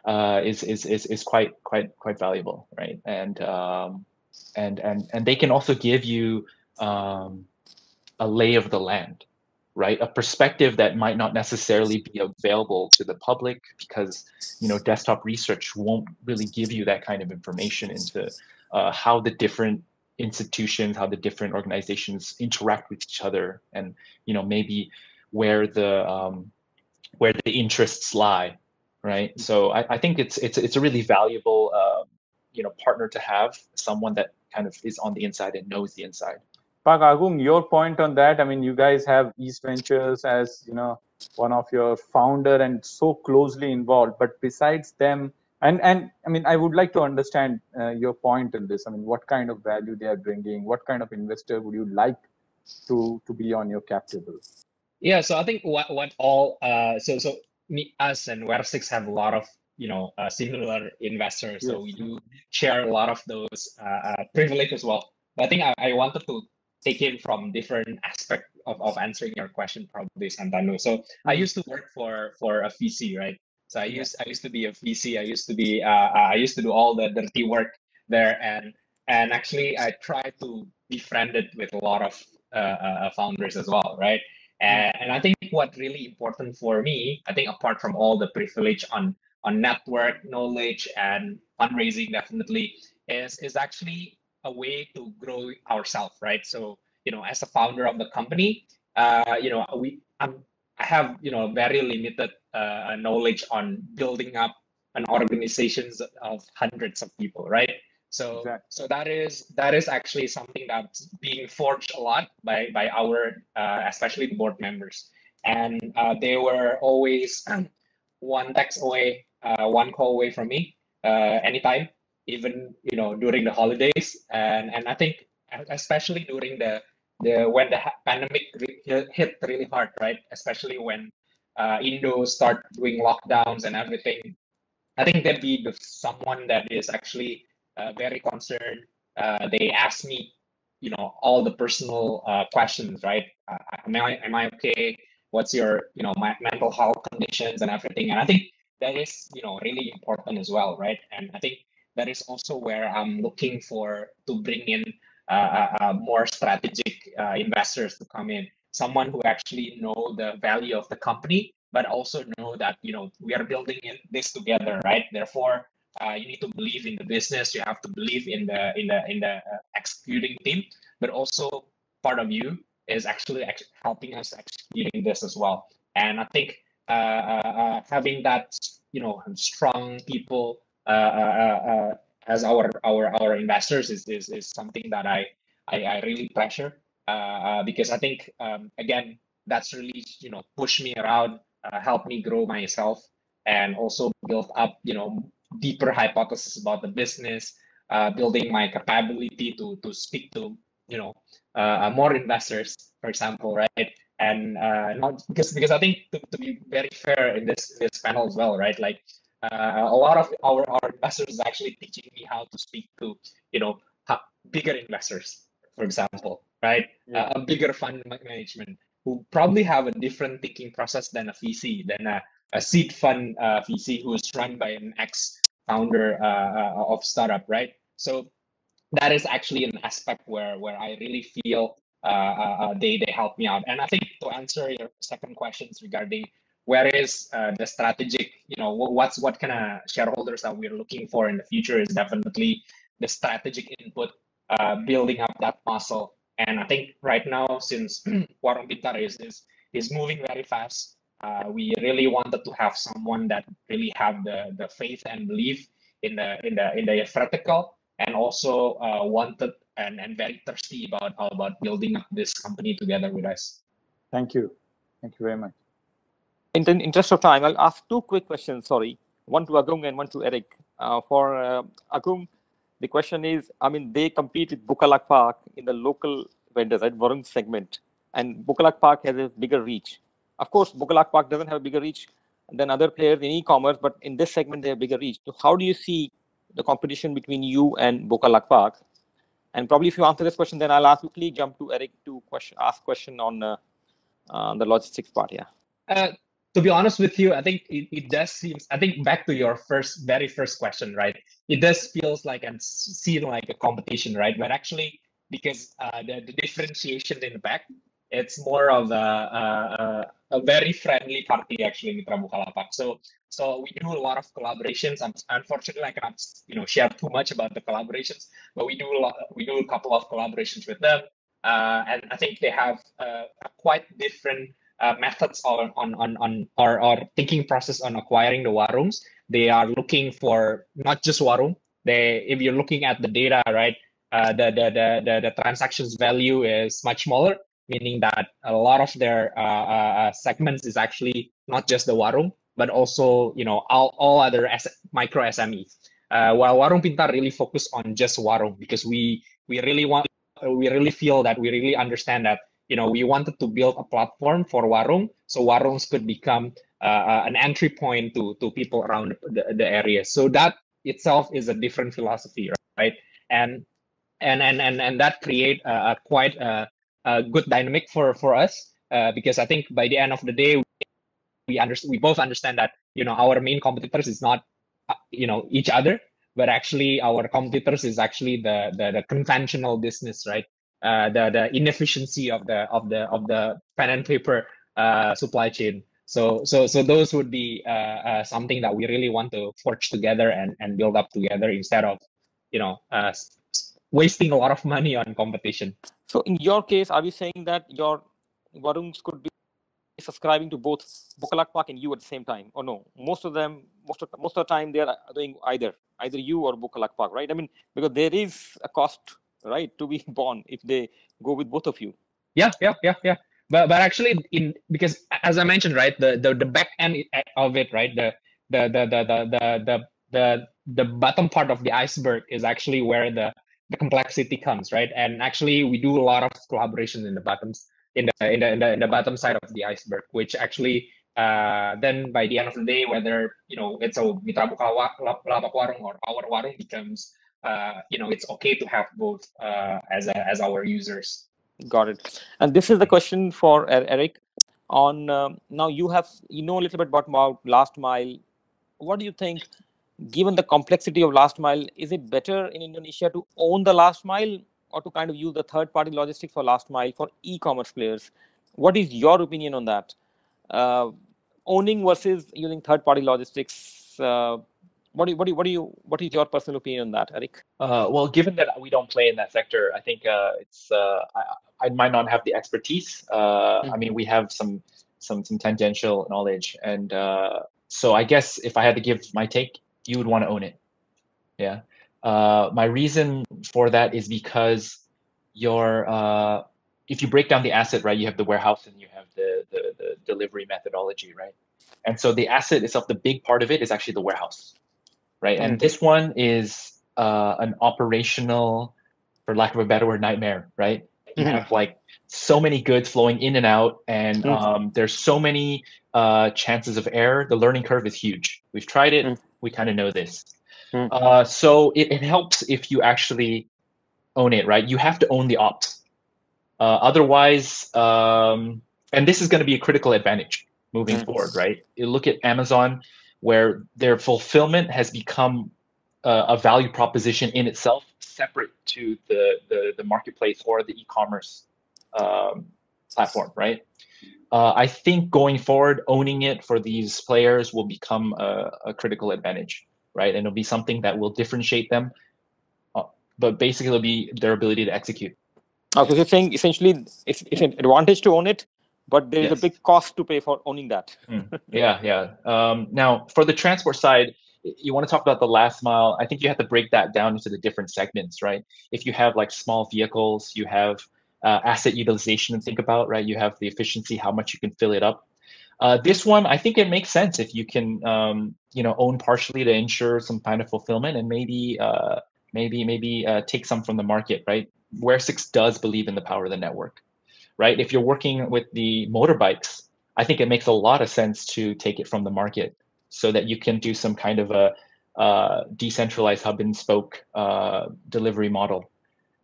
is quite valuable, right? And they can also give you a lay of the land, right? A perspective that might not necessarily be available to the public because, desktop research won't really give you that kind of information into how the different institutions, how the different organizations interact with each other, and maybe where the interests lie, right? So I think it's a really valuable partner to have, someone that kind of is on the inside and knows the inside. Pak Agung, your point on that, I mean, you guys have East Ventures as, one of your founder and so closely involved, but besides them, and I mean, I would like to understand your point in this. I mean, what kind of value they are bringing, what kind of investor would you like to be on your cap table? Yeah, so I think what all so us and Waresix have a lot of similar investors, Yes. so we do share a lot of those privilege as well. But I think I wanted to take in from different aspect of answering your question, probably, Santanu. So I used to work for a VC, right? So I used to be a VC. I used to do all the dirty work there, and actually I tried to befriend it with a lot of founders as well, right? And I think what really important for me, I think apart from all the privilege on network knowledge and fundraising, definitely is actually a way to grow ourselves, right? So as a founder of the company, I have very limited knowledge on building up an organizations of hundreds of people, right? So Exactly. so that is actually something that's being forged a lot by our especially the board members, and they were always one text away, one call away from me anytime, even during the holidays, and I think especially during the when the pandemic hit really hard, right? Especially when Indo start doing lockdowns and everything. I think there'd be someone that is actually very concerned. They ask me, all the personal questions, right? Am I okay? What's your, my mental health conditions and everything? And I think that is, really important as well, right? And I think that is also where I'm looking to bring in more strategic investors to come in. Someone who actually know the value of the company, but also know that we are building this together, right? Therefore, you need to believe in the business. You have to believe in the executing team, but also part of you is actually helping us executing this as well. And I think having that strong people as our investors is something that I really treasure because I think again that's really pushed me around, helped me grow myself, and also build up deeper hypothesis about the business, building my capability to speak to more investors, for example, right? And not because I think to be very fair in this panel as well, right? Like a lot of our investors is actually teaching me how to speak to bigger investors, for example, right? Yeah. A bigger fund management who probably have a different thinking process than a VC, than a seed fund VC who is run by an ex-founder of startup, right? So that is actually an aspect where I really feel they help me out. And I think to answer your second questions regarding where is the strategic, what kind of shareholders that we're looking for in the future is definitely the strategic input, building up that muscle. And I think right now, since Warung Pintar is moving very fast, we really wanted to have someone that really have the faith and belief in the vertical, and also wanted and very thirsty about building up this company together with us. Thank you very much. In the interest of time, I'll ask two quick questions. Sorry, one to Agung and one to Eric. For Agung, the question is, I mean, they compete with Bukalapak in the local vendors, right? Warung segment, and Bukalapak has a bigger reach. Of course, Bukalapak doesn't have a bigger reach than other players in e-commerce, but in this segment, they have bigger reach. So how do you see the competition between you and Bukalapak? And probably if you answer this question, then I'll quickly jump to Eric to ask question on the logistics part. Yeah. to be honest with you, I think it does seem, I think back to your very first question, right? It does feels like and seem like a competition, right? But actually, because the differentiation in the back, it's more of a very friendly party actually, Mitra Bukalapak. So we do a lot of collaborations. Unfortunately, I cannot share too much about the collaborations, but we do a couple of collaborations with them, and I think they have a quite different methods on or thinking process on acquiring the warungs. They are looking for not just warung. If you're looking at the data, right, the transactions value is much smaller, meaning that a lot of their segments is actually not just the warung, but also all other micro SMEs. While Warung Pintar really focus on just warung because we really feel that we really understand that we wanted to build a platform for warung, so warungs could become an entry point to people around the area. So that itself is a different philosophy, right? And that create a quite a good dynamic for us because I think by the end of the day we both understand that our main competitors is not each other, but actually our competitors is actually the conventional business, right? The inefficiency of the pen and paper supply chain. So those would be something that we really want to forge together and build up together instead of wasting a lot of money on competition. So in your case, are you saying that your warungs could be subscribing to both Bukalapak and you at the same time, or no? Most of the time they are doing either you or Bukalapak, right? I mean, because there is a cost, right, to be borne if they go with both of you. Yeah. But actually, because as I mentioned, right, the back end of it, right, the bottom part of the iceberg is actually where the complexity comes, right? And actually, we do a lot of collaborations in the bottom side of the iceberg, which actually then by the end of the day, whether it's a Mitra Bukalapak warung or our warung becomes it's okay to have both as our users. Got it. And this is the question for Eric. On now you know a little bit about last mile. What do you think? Given the complexity of last mile, is it better in Indonesia to own the last mile or to kind of use the third-party logistics for last mile for e-commerce players? What is your opinion on that? Owning versus using third-party logistics. What is your personal opinion on that, Eric? Well, given that we don't play in that sector, I think I might not have the expertise. I mean, we have some tangential knowledge, and so I guess if I had to give my take, you would want to own it. Yeah. My reason for that is because if you break down the asset, right, you have the warehouse and you have the delivery methodology, right? And so the asset itself, the big part of it is actually the warehouse, right? And this one is an operational, for lack of a better word, nightmare, right? You have like so many goods flowing in and out, and there's so many chances of error. The learning curve is huge. We've tried it. We kind of know this. So it helps if you actually own it, right? You have to own the ops. Otherwise, and this is going to be a critical advantage moving forward, right? You look at Amazon, where their fulfillment has become a value proposition in itself, separate to the marketplace or the e-commerce platform, right? I think going forward, owning it for these players will become a critical advantage, right? And it'll be something that will differentiate them, but basically it'll be their ability to execute. Okay, so you're saying essentially it's an advantage to own it, but there is a big cost to pay for owning that. Yeah. Now, for the transport side, you want to talk about the last mile. I think you have to break that down into the different segments, right? If you have like small vehicles, you have asset utilization to think about, right? You have the efficiency, how much you can fill it up. This one, I think it makes sense if you can, own partially to ensure some kind of fulfillment and maybe take some from the market, right? Waresix does believe in the power of the network, right? If you're working with the motorbikes, I think it makes a lot of sense to take it from the market so that you can do some kind of a decentralized hub and spoke delivery model,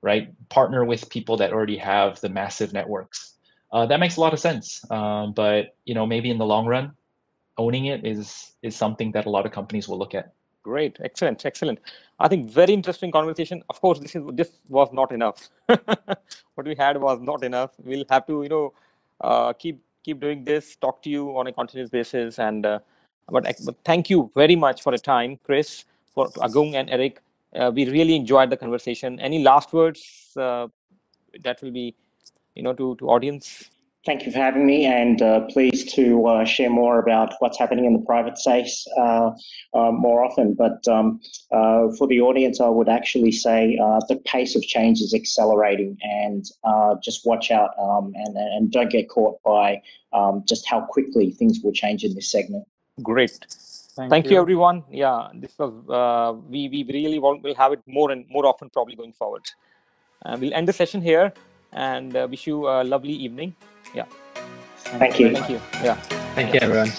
right? Partner with people that already have the massive networks. That makes a lot of sense. But maybe in the long run, owning it is something that a lot of companies will look at. Great, excellent. I think very interesting conversation. Of course, this was not enough. What we had was not enough. We'll have to keep doing this. Talk to you on a continuous basis. And but thank you very much for the time, Chris, for Agung and Eric. We really enjoyed the conversation. Any last words that will be to audience? Thank you for having me, and pleased to share more about what's happening in the private space more often. But for the audience, I would actually say the pace of change is accelerating, and just watch out and don't get caught by just how quickly things will change in this segment. Great. Thank you, everyone. Yeah, this was we really will have it more and more often, probably going forward. We'll end the session here, and wish you a lovely evening. Yeah. Thank you. Thank you. Yeah. Thank you, everyone.